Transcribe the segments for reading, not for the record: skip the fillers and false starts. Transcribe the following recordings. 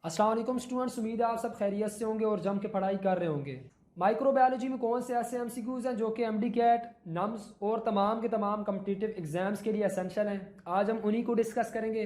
अस्सलाम वालेकुम स्टूडेंट्स, उम्मीद है आप सब खैरियत से होंगे और जम के पढ़ाई कर रहे होंगे। माइक्रोबायोलॉजी में कौन से ऐसे एमसीक्यूज़ हैं जो कि एमडी कैट, नम्स और तमाम के तमाम कम्पिटिटिव एग्जाम्स के लिए एसेंशियल हैं। आज हम उन्हीं को डिस्कस करेंगे।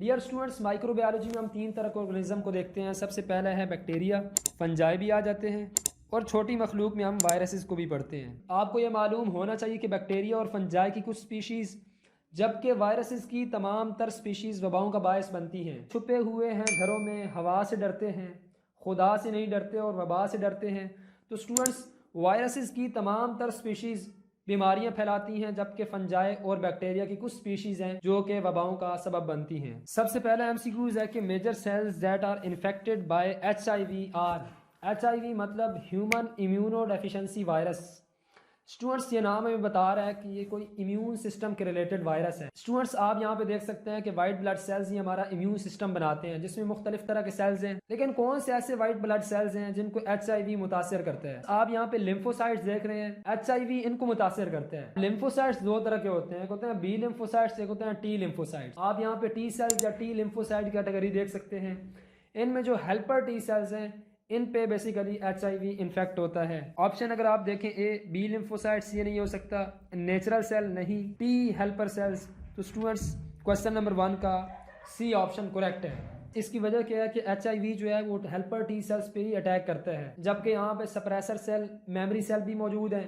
डियर स्टूडेंट्स, माइक्रोबायोलॉजी में हम 3 तरह के ऑर्गेनिज्म को देखते हैं। सबसे पहला है बैक्टीरिया, फंजाई भी आ जाते हैं, और छोटी मखलूक में हम वायरसेस को भी पढ़ते हैं। आपको यह मालूम होना चाहिए कि बैक्टीरिया और फंजाई की कुछ स्पीशीज़, जबकि वायरसेस की तमाम तर स्पीशीज़ वबाओं का बायस बनती हैं। छुपे हुए हैं घरों में, हवा से डरते हैं, खुदा से नहीं डरते और वबा से डरते हैं। तो स्टूडेंट्स, वायरसेस की तमाम तर स्पीशीज़ बीमारियां फैलाती हैं, जबकि फंजाई और बैक्टीरिया की कुछ स्पीशीज़ हैं जो कि वबाओं का सबब बनती हैं। सबसे पहला एमसीक्यूज़ है कि major cells that are infected by HIV are. HIV मतलब human immunodeficiency virus. Students, ये नाम हमें बता रहा है कि ये कोई इम्यून सिस्टम के रिलेटेड वायरस है। स्टूडेंट्स, आप यहाँ पे देख सकते हैं कि वाइट ब्लड सेल्स ही हमारा इम्यून सिस्टम बनाते हैं, जिसमें मुख्तलिफ तरह के सेल्स हैं। लेकिन कौन से ऐसे वाइट ब्लड सेल्स हैं जिनको एचआईवी मुतासर करता है? आप यहाँ पे लिम्फोसाइट्स देख रहे हैं, एचआईवी इनको मुतासर करते हैं। लिम्फोसाइट्स दो तरह के होते हैं, एक होते हैं बी लिम्फोसाइट्स, एक होते हैं टी लिम्फोसाइट्स। आप यहाँ पे टी सेल्स या टी लिम्फोसाइट कैटेगरी देख सकते हैं। इनमें जो हेल्पर टी सेल्स हैं, इन पे बेसिकली एचआईवी इन्फेक्ट होता है। ऑप्शन अगर आप देखें, ए बी लिम्फोसाइट्स, ये नहीं हो सकता, नेचुरल सेल नहीं, टी हेल्पर सेल्स। तो स्टूडेंट्स, क्वेश्चन नंबर 1 का सी ऑप्शन करेक्ट है। इसकी वजह क्या है कि एचआईवी जो है वो हेल्पर टी सेल्स पे ही अटैक करता है, जबकि यहाँ पे सप्रेसर सेल, मेमोरी सेल भी मौजूद हैं,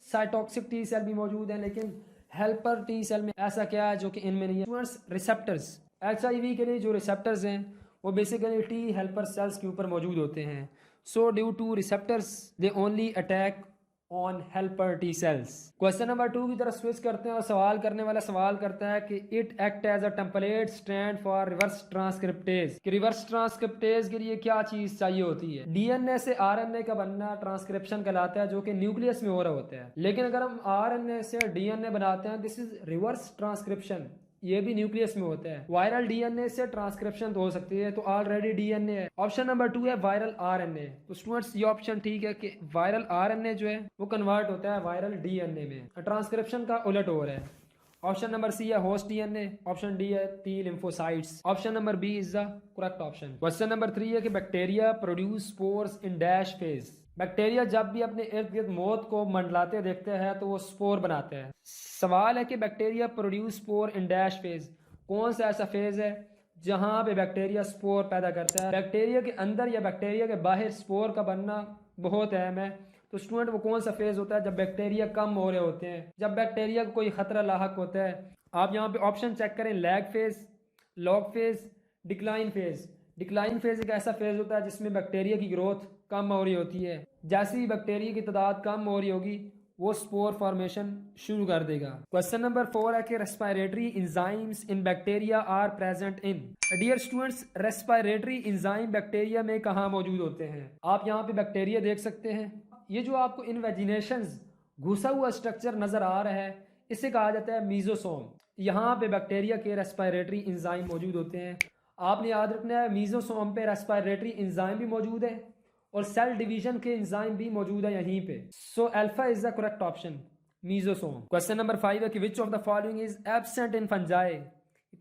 साइटोक्सिक टी सेल भी मौजूद हैं, लेकिन हेल्पर टी सेल में ऐसा क्या है जो कि इनमें नहीं है? Students, receptors. एचआईवी के लिए जो रिसेप्टर्स हैं वो बेसिकली टी हेल्पर सेल्स के ऊपर मौजूद होते हैं। So due two receptors they only attack on helper T cells. Question number 2 की तरफ स्विच करते हैं और सवाल करने वाला सवाल करता है कि it act as a template stand for reverse transcriptase. कि रिवर्स ट्रांसक्रिप्टेज के लिए क्या चीज चाहिए होती है? डीएनए से आरएनए का बनना ट्रांसक्रिप्शन कहलाता है, जो कि न्यूक्लियस में हो रहा होता है। लेकिन अगर हम आरएनए से डीएनए बनाते हैं, दिस इज रिवर्स ट्रांसक्रिप्शन, ये भी न्यूक्लियस में होता है। वायरल डीएनए से ट्रांसक्रिप्शन तो हो सकती है, तो ऑलरेडी डीएनए है। ऑप्शन नंबर 2 है वायरल आरएनए। तो स्टूडेंट्स, ये ऑप्शन ठीक है कि वायरल आरएनए जो है वो कन्वर्ट होता है वायरल डीएनए में, ट्रांसक्रिप्शन का उलट हो रहा है। ऑप्शन नंबर सी है होस्ट डीएनए। ऑप्शन डी है T lymphocytes. Option number B is the correct option. Question number 3 है कि bacteria produce spores in dash phase. Bacteria जब भी अपने इर्द गिर्द मौत को मंडलाते देखते हैं तो वो स्पोर बनाते हैं। सवाल है कि बैक्टीरिया प्रोड्यूस स्पोर इन डैश फेज, कौन सा ऐसा फेज है जहां पे बैक्टीरिया स्पोर पैदा करता है? बैक्टीरिया के अंदर या बैक्टीरिया के बाहर स्पोर का बनना बहुत अहम है। तो स्टूडेंट, वो कौन सा फेज होता है जब बैक्टीरिया कम हो रहे होते हैं, जब बैक्टीरिया को कोई खतरा लाहक होता है? आप यहाँ पे ऑप्शन चेक करें, lag phase, log phase, decline phase. Decline phase एक ऐसा फेज होता है जिसमें बैक्टीरिया की ग्रोथ कम हो रही होती है। जैसे ही बैक्टीरिया की तादाद कम हो रही होगी, वो स्पोर फॉर्मेशन शुरू कर देगा। क्वेश्चन नंबर 4 है कि respiratory enzymes in bacteria are present in. Dear students, respiratory enzyme bacteria में कहाँ मौजूद होते हैं? आप यहाँ पे बैक्टीरिया देख सकते हैं। ये जो आपको इनवेजिनेशंस घुसा हुआ स्ट्रक्चर नजर आ रहा है, इसे कहा जाता है मीजोसोम। यहाँ पे बैक्टीरिया के रेस्पिरेटरी इंजाइम मौजूद होते हैं। आपने याद रखना है, मीजोसोम पे रेस्पिरेटरी इंजाइम भी मौजूद है और सेल डिवीजन के इंजाइम भी मौजूद है यहीं पे। So alpha is the correct option, mesosome. Question number 5 है कि which of the following is absent in fungi.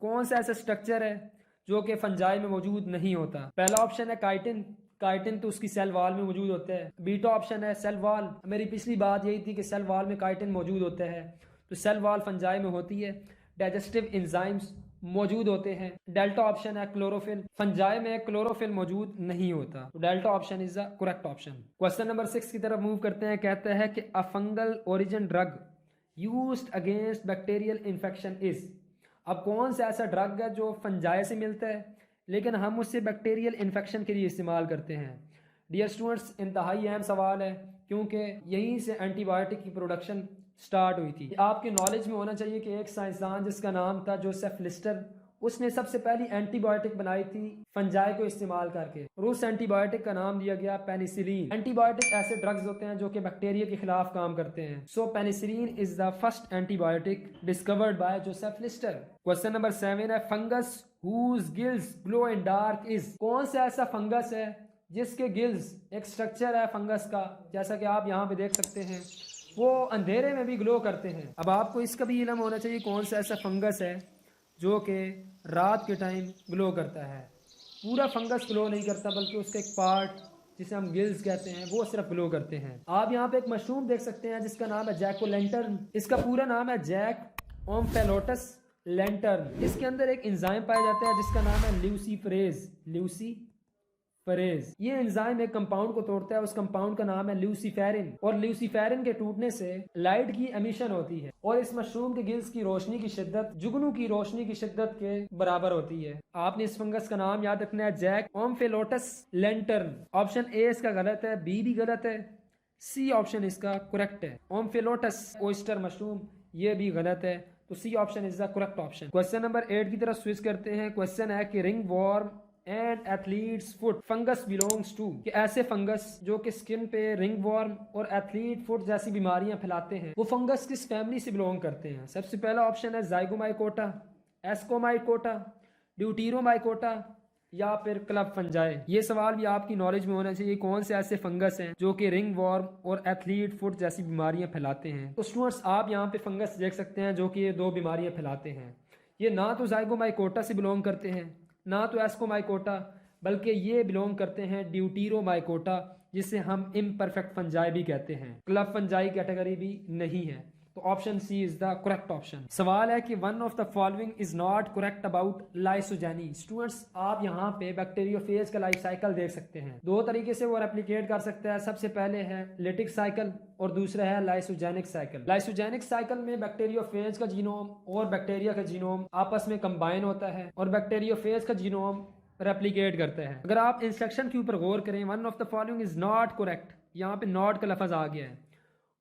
कौन सा ऐसा स्ट्रक्चर है जो कि फंजाई में मौजूद नहीं होता? पहला ऑप्शन है काइटिन। काइटिन तो उसकी सेल वॉल में मौजूद होता है। बीटा ऑप्शन है सेल वॉल। मेरी पिछली बात यही थी कि सेल वॉल में काइटिन मौजूद होता है, तो सेल वॉल फंजाई में होती है। डाइजेस्टिव एंजाइम्स मौजूद होते हैं। डेल्टा ऑप्शन है क्लोरोफिल। फंजाई में क्लोरोफिल मौजूद नहीं होता, तो delta option is the correct option. Question number 6 की तरफ मूव करते हैं। कहता है कि a fungal origin drug used against bacterial infection is. अब कौन सा ऐसा ड्रग है जो फंजाई से मिलता है लेकिन हम उससे बैक्टीरियल इन्फेक्शन के लिए इस्तेमाल करते हैं? डियर स्टूडेंट्स, इंतहाई अहम सवाल है, क्योंकि यहीं से एंटीबायोटिक की प्रोडक्शन स्टार्ट हुई थी। आपके नॉलेज में होना चाहिए कि एक साइंसदान जिसका नाम था जोसेफ लिस्टर, उसने सबसे पहली एंटीबायोटिक बनाई थी फंजाई को इस्तेमाल करके, और उस एंटीबायोटिक का नाम दिया गया पेनिसिलिन। एंटीबायोटिक ऐसे ड्रग्स होते हैं जो कि बैक्टीरिया के खिलाफ काम करते हैं। So penicillin is the first antibiotic discovered by Joseph Lister. Question number 7 है fungus whose gills glow in dark is. कौन सा ऐसा फंगस है जिसके गिल्स, एक स्ट्रक्चर है फंगस का, जैसा कि आप यहाँ पे देख सकते हैं, वो अंधेरे में भी ग्लो करते हैं। अब आपको इसका भी इल्म होना चाहिए कौन सा ऐसा फंगस है जो कि रात के टाइम ग्लो करता है। पूरा फंगस ग्लो नहीं करता, बल्कि उसका एक पार्ट जिसे हम गिल्स कहते हैं वो सिर्फ ग्लो करते हैं। आप यहाँ पे एक मशरूम देख सकते हैं जिसका नाम है जैक-ओ-लैंटर्न। इसका पूरा नाम है जैक ओम्फेलोटस लैंटर्न। इसके अंदर एक एंजाइम पाया जाता है जिसका नाम है ल्यूसीफरेज। ये एंजाइम एक कंपाउंड को तोड़ता है, उस कंपाउंड का नाम है ल्यूसीफेरिन, और ल्यूसीफेरिन के टूटने से लाइट की एमिशन होती है, और इस मशरूम के गिल्स की रोशनी की शिद्दत जुगनू की रोशनी की शिद्दत के बराबर होती है। आपने इस फंगस का नाम याद रखना है जैक ओम्फेलोटस लैंटर्न। ऑप्शन ए इसका गलत है, बी भी गलत है, सी ऑप्शन इसका करेक्ट है। ओम्फेलोटस ओयस्टर मशरूम ये भी गलत है, तो C option is the correct option. Question number 8 की तरफ स्विच करते हैं। क्वेश्चन है कि ringworm and athletes foot fungus belongs to, कि ऐसे फंगस जो कि स्किन पे रिंग वॉर्म और एथलीट फुट जैसी बीमारियां फैलाते हैं वो फंगस किस फैमिली से बिलोंग करते हैं। सबसे पहला ऑप्शन है जाइगोमाइकोटा, एस्कोमाइकोटा, ड्यूटीरोमाइकोटा या फिर क्लब फंजाई। ये सवाल भी आपकी नॉलेज में होना चाहिए, कौन से ऐसे फंगस हैं जो कि रिंग वॉर्म और एथलीट फुट जैसी बीमारियां फैलाते हैं। तो स्टूडेंट्स आप यहाँ पे फंगस देख सकते हैं जो कि ये दो बीमारियां फैलाते हैं। ये ना तो जाइगोमाइकोटा से बिलोंग करते हैं, ना तो एस्कोमाइकोटा, बल्कि ये बिलोंग करते हैं ड्यूटीरोमाइकोटा, जिसे हम इम्परफेक्ट फंजाई भी कहते हैं। क्लब फंजाई कैटेगरी भी नहीं है, तो option C is the correct option. सवाल है कि one of the following is not correct about lysogeny. Students आप यहाँ पे बैक्टीरियोफेज का लाइफ साइकिल देख सकते हैं। दो तरीके से वो रेप्लिकेट कर सकता है। सबसे पहले है लिटिक साइकिल और दूसरा है लाइसोजेनिक साइकिल। लाइसोजेनिक साइकिल में बैक्टीरियोफेज का जीनोम और बैक्टीरिया का जीनोम आपस में कंबाइन होता है और बैक्टीरियोफेज का जीनोम रेप्लिकेट करता है। अगर आप इंस्ट्रक्शन के ऊपर गौर करें, one of the following is not correct, यहाँ पे नॉट का लफज आ गया है।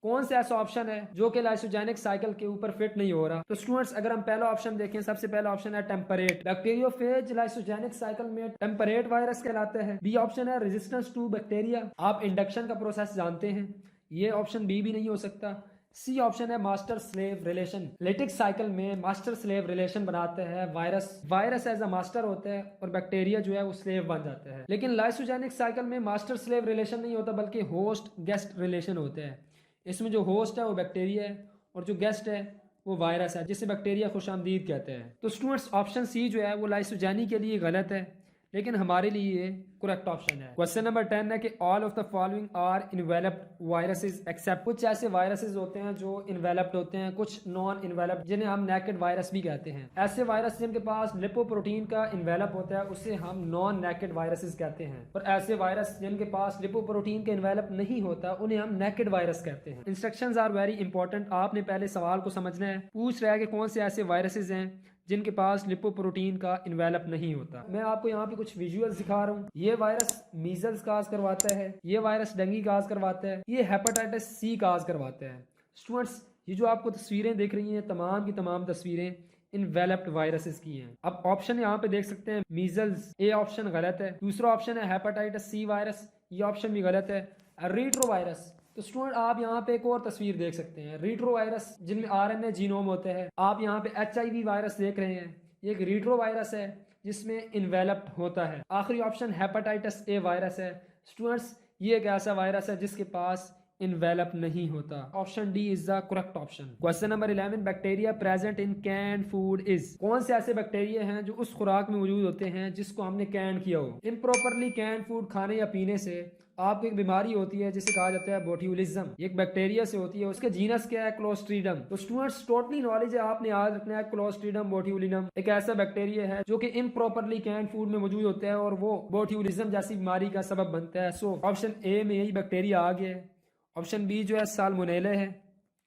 कौन सा ऐसा ऑप्शन है जो कि लाइसोजेनिक साइकिल के ऊपर फिट नहीं हो रहा। तो स्टूडेंट्स अगर हम पहला ऑप्शन देखें, सबसे पहला ऑप्शन है टेम्परेट। बैक्टीरियोफेज लाइसोजेनिक साइकिल में टेम्परेट वायरस कहलाता है। बी ऑप्शन है रेजिस्टेंस टू बैक्टीरिया, आप इंडक्शन का प्रोसेस जानते हैं, ये ऑप्शन बी भी नहीं हो सकता। सी ऑप्शन है master slave relation, lytic cycle में मास्टर स्लेव रिलेशन बनाते हैं वायरस एज अ मास्टर होता है और बैक्टीरिया जो है वो स्लेव बन जाता है। लेकिन लाइसोजेनिक साइकिल में मास्टर स्लेव रिलेशन नहीं होता, बल्कि होस्ट गेस्ट रिलेशन होते हैं। इसमें जो होस्ट है वो बैक्टीरिया है और जो गेस्ट है वो वायरस है, जिसे बैक्टीरिया खुशामदीद कहते हैं। तो स्टूडेंट्स ऑप्शन सी जो है वो लाइसोजेनी के लिए गलत है, लेकिन हमारे लिए करेक्ट ऑप्शन है। क्वेश्चन नंबर 10 है कि all of the following are enveloped viruses except. कुछ ऐसे वायरसेस होते हैं जो इन्वेलप्ड होते हैं, कुछ नॉन इन्वेलप्ड जिन्हें हम नेकेड वायरस भी कहते हैं। ऐसे वायरस जिनके पास लिपोप्रोटीन का इन्वेलप होता है उसे हम नॉन नेकेड वायरसेस कहते हैं, और ऐसे वायरस जिनके पास लिपोप्रोटीन का इन्वेलप नहीं होता उन्हें हम नेकेड वायरस कहते हैं। Instructions are very important. आपने पहले सवाल को समझना है। पूछ रहा है कि कौन से ऐसे वायरसेस हैं जिनके पास लिपोप्रोटीन का इन्वेलप नहीं होता। मैं आपको यहाँ पे कुछ विजुअल्स दिखा रहा हूँ। ये वायरस मीजल्स काज करवाता है, ये वायरस डेंगू काज करवाता है, ये हेपेटाइटिस सी काज करवाता है। स्टूडेंट्स ये जो आपको तस्वीरें दिख रही हैं, तमाम की तमाम तस्वीरें इन्वेलप्ड वायरसेस की हैं। अब ऑप्शन यहाँ पे देख सकते हैं मीजल्स, ए ऑप्शन गलत है। दूसरा ऑप्शन है हेपेटाइटिस सी वायरस, ये ऑप्शन भी गलत है। रेट्रो वायरस, तो स्टूडेंट आप यहाँ पे एक और तस्वीर देख सकते हैं। रीट्रो वायरस जिनमें आरएनए जीनोम होते हैं। आप यहाँ पे एचआईवी वायरस देख रहे हैं, ये एक रीट्रो वायरस है जिसमें इन्वेलप्ड होता है। आखिरी ऑप्शन हेपेटाइटिस ए वायरस है। स्टूडेंट्स ये एक ऐसा वायरस है जिसके पास इन्वेलप नहीं होता। Option D is the correct option. Question number 11 bacteria present in can food is. कौन से ऐसे बैक्टीरिया हैं जो उस खुराक में मौजूद होते हैं जिसको हमने कैन किया हो। इम्प्रॉपरली कैन फूड खाने या पीने से आपको एक बीमारी होती है जिसे कहा जाता है बोट्यूलिज्म। एक बैक्टीरिया से होती है, उसके जीनस क्या है, क्लोस्ट्रीडम। तो स्टूडेंट्स टोटली नॉलेज है, आपने याद रखना है क्लोस्ट्रीडम बोट्यूलिनम एक ऐसा बैक्टीरिया है जो कि इम्प्रॉपरली कैन फूड में मौजूद होता है और वो बोट्यूलिज्म जैसी बीमारी का सबब बनता है। सो ऑप्शन ए में यही बैक्टीरिया आ गया है। ऑप्शन बी जो है साल्मोनेला है,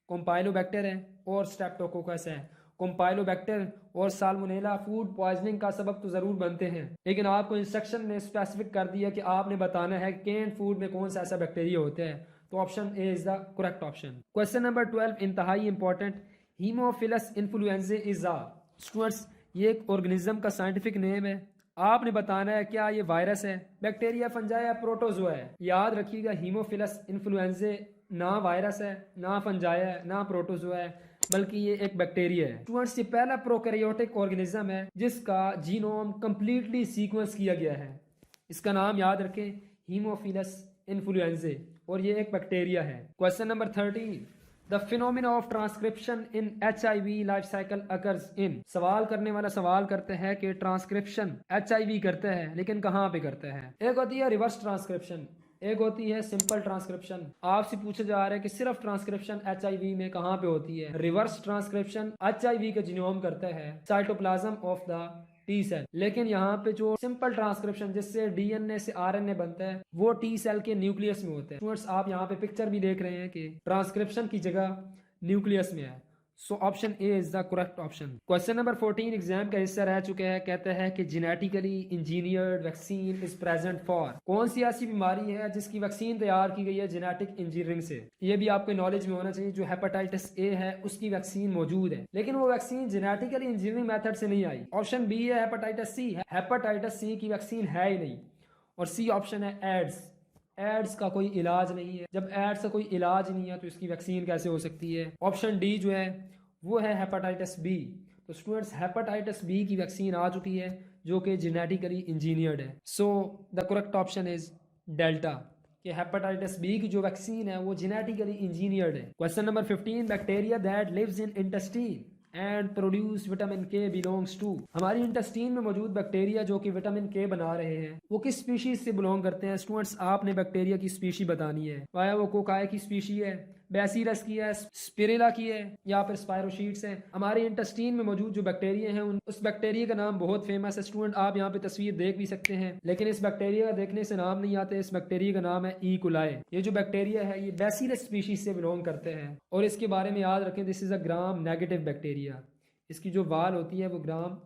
कॉम्पाइलोबैक्टर है और स्ट्रेप्टोकोकस है। कॉम्पाइलोबैक्टर और साल्मोनेला फूड पॉइजनिंग का सबब तो जरूर बनते हैं, लेकिन आपको इंस्ट्रक्शन में स्पेसिफिक कर दिया कि आपने बताना है कैन फूड में कौन सा ऐसा बैक्टीरिया होता है। तो option A is the correct option. Question number 12 इंतहाई important, Haemophilus influenza is a. Students ये एक ऑर्गेनिज्म का साइंटिफिक नेम है। आपने बताना है क्या ये वायरस है, बैक्टीरिया, फंजाई या प्रोटोजोआ है। याद रखिएगा हीमोफिलस इन्फ्लुएंजा ना वायरस है, ना फंजाई है, ना प्रोटोजोआ है, बल्कि ये एक बैक्टीरिया है। स्टूडेंट्स ये पहला प्रोकैरियोटिक ऑर्गेनिज्म है जिसका जीनोम कंप्लीटली सीक्वेंस किया गया है। इसका नाम याद रखें हीमोफिलस इन्फ्लुएंजा, और ये एक बैक्टीरिया है। Question number 13 the phenomena of transcription in HIV life cycle occurs in. सवाल करने वाला सवाल करते हैं कि ट्रांसक्रिप्शन HIV करते हैं, लेकिन कहाँ पे करते हैं। एक होती है रिवर्स ट्रांसक्रिप्शन, एक होती है सिंपल ट्रांसक्रिप्शन। आपसे पूछा जा रहा है कि सिर्फ ट्रांसक्रिप्शन HIV में कहाँ पे होती है। रिवर्स ट्रांसक्रिप्शन HIV के जीनोम करता है, cytoplasm of the T cell. लेकिन यहाँ पे जो सिंपल ट्रांसक्रिप्शन जिससे DNA से RNA बनता है वो टी सेल के न्यूक्लियस में होता है। स्टूडेंट्स आप यहाँ पे पिक्चर भी देख रहे हैं कि ट्रांसक्रिप्शन की जगह न्यूक्लियस में है। So option A is the correct option. Question number 14 exam का हिस्सा रह चुके हैं। कहते हैं कि genetically engineered vaccine is present for. कौन सी ऐसी बीमारी है जिसकी वैक्सीन तैयार की गई है जेनेटिक इंजीनियरिंग से। ये भी आपके नॉलेज में होना चाहिए। जो हेपेटाइटिस ए है उसकी वैक्सीन मौजूद है, लेकिन वो वैक्सीन जेनेटिकली इंजीनियरिंग मेथड से नहीं आई। ऑप्शन बी है हेपेटाइटिस सी। हेपेटाइटिस सी की वैक्सीन है ही नहीं। और सी ऑप्शन है एड्स। एड्स का कोई इलाज नहीं है। जब एड्स का कोई इलाज नहीं है तो इसकी वैक्सीन कैसे हो सकती है। ऑप्शन डी जो है वो है हेपेटाइटिस बी। तो स्टूडेंट्स हेपेटाइटिस बी की वैक्सीन आ चुकी है जो कि जेनेटिकली इंजीनियर्ड है। So the correct option is delta, कि हेपेटाइटिस बी की जो वैक्सीन है वो जेनेटिकली इंजीनियर्ड है। Question number 15 bacteria that lives in intestine and produce vitamin K belongs to. हमारी इंटेस्टीन में मौजूद बैक्टीरिया जो कि विटामिन के बना रहे हैं वो किस स्पीशीज से बिलोंग करते हैं। स्टूडेंट्स आपने बैक्टीरिया की स्पीशी बतानी है। वाया वो कोकाई की स्पीशी है, बैसिलस की है, स्पिरिला की है या फिर स्पायरोशीट्स है। हमारे इंटेस्टीन में मौजूद जो बैक्टीरिया हैं उस बैक्टीरिया का नाम बहुत फेमस है। स्टूडेंट आप यहाँ पे तस्वीर देख भी सकते हैं, लेकिन इस बैक्टीरिया का देखने से नाम नहीं आते। इस बैक्टीरिया का नाम है ई कोलाई। ये जो बैक्टीरिया है ये बैसिलस स्पीशीज से बिलोंग करते हैं और इसके बारे में याद रखें this is a gram negative bacteria. इसकी जो वाल होती है वो ग्राम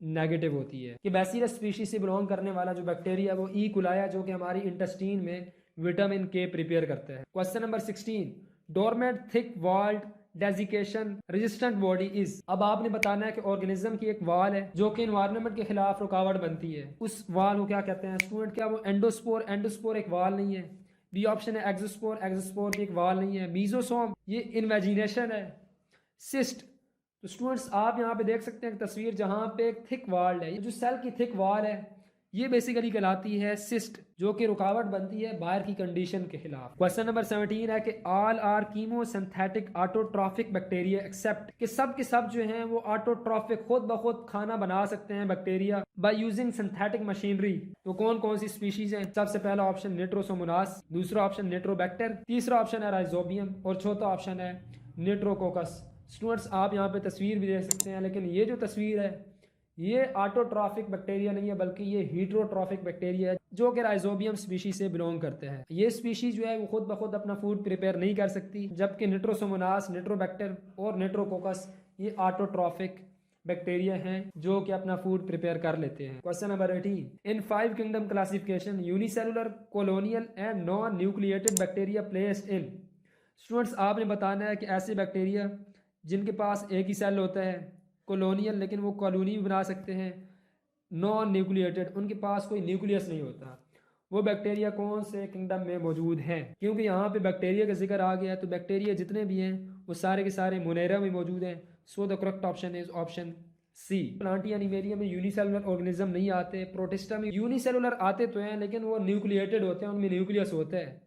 नेगेटिव होती है। कि बैसिलस स्पीशीज से बिलोंग करने वाला जो बैक्टीरिया वो ई कोलाई जो कि हमारी इंटेस्टीन में विटामिन के प्रिपेयर करता है। Question number 16 dormant thick walled desiccation resistant body is. अब आपने बताना है कि ऑर्गेनिज्म की एक वाल है जो कि एनवायरनमेंट के खिलाफ रुकावट बनती है। उस वाल को क्या कहते हैं। स्टूडेंट क्या वो एंडोस्पोर। एंडोस्पोर एक वाल नहीं है। बी ऑप्शन है एक्सोस्पोर। एक्सोस्पोर भी एक वाल नहीं है। मीजोसोम ये इन्वेजिनेशन है। सिस्ट। तो स्टूडेंट्स आप यहाँ पे देख सकते हैं तस्वीर जहाँ पे एक थिक वाल है। ये जो सेल की थिक वाल है ये बेसिकली कहलाती है सिस्ट, जो कि रुकावट बनती है बाहर की कंडीशन के खिलाफ। क्वेश्चन नंबर 17 है कि all are chemosynthetic autotrophic bacteria except. कि सब के सब जो हैं वो ऑटोट्रॉफिक खुद ब खुद खाना बना सकते हैं bacteria by using synthetic machinery. तो कौन कौन सी स्पीशीज हैं। सबसे पहला ऑप्शन निट्रोसोमोनास, दूसरा ऑप्शन निट्रोबैक्टर, तीसरा ऑप्शन है राइजोबियम और चौथा ऑप्शन है निट्रोकोकस। स्टूडेंट्स आप यहाँ पे तस्वीर भी देख सकते हैं, लेकिन ये जो तस्वीर है ये ऑटोट्रॉफिक बैक्टीरिया नहीं है बल्कि ये हीट्रोट्रॉफिक बैक्टीरिया है जो कि राइजोबियम स्पीशी से बिलोंग करते हैं। ये स्पीशी जो है वो खुद ब खुद अपना फूड प्रिपेयर नहीं कर सकती, जबकि निट्रोसोमोनास, निट्रोबैक्टर और निट्रोकोकस ये ऑटोट्रॉफिक बैक्टीरिया हैं जो कि अपना फूड प्रिपेयर कर लेते हैं। Question number 18 in 5 kingdom classification unicellular, colonial and non nucleated bacteria placed in. Students आपने बताना है कि ऐसे बैक्टीरिया जिनके पास एक ही सेल होता है, कॉलोनियल लेकिन वो कॉलोनी भी बना सकते हैं, नॉन न्यूक्लिएटेड उनके पास कोई न्यूक्लियस नहीं होता, वो बैक्टीरिया कौन से किंगडम में मौजूद हैं। क्योंकि यहाँ पे बैक्टीरिया का जिक्र आ गया है तो बैक्टीरिया जितने भी हैं वो सारे के सारे मोनेरा में मौजूद हैं। So the correct option is option C. Plantae Animalia में यूनिसेलुलर ऑर्गेनिज्म नहीं आते। प्रोटिस्टा में यूनिसेलुलर आते तो हैं लेकिन वो न्यूक्लिएटेड होते हैं, उनमें न्यूक्लियस होता है।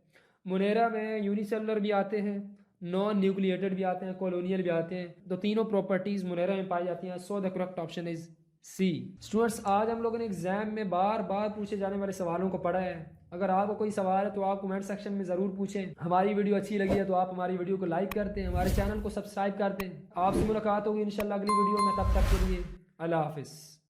मोनेरा में यूनिसेलुलर भी आते हैं, नॉन न्यूक्लिएटेड भी आते हैं, कॉलोनियल भी आते हैं। तो तीनों प्रॉपर्टीज मोनेरा में पाई जाती हैं। So the correct option is C. Students आज हम लोगों ने एग्जाम में बार बार पूछे जाने वाले सवालों को पढ़ा है। अगर आपको कोई सवाल है तो आप कमेंट सेक्शन में ज़रूर पूछें। हमारी वीडियो अच्छी लगी है तो आप हमारी वीडियो को लाइक करते हैं, हमारे चैनल को सब्सक्राइब करते हैं। आपसे मुलाकात होगी इंशाल्लाह अगली वीडियो में, तब तक के लिए अल्लाह हाफिज़।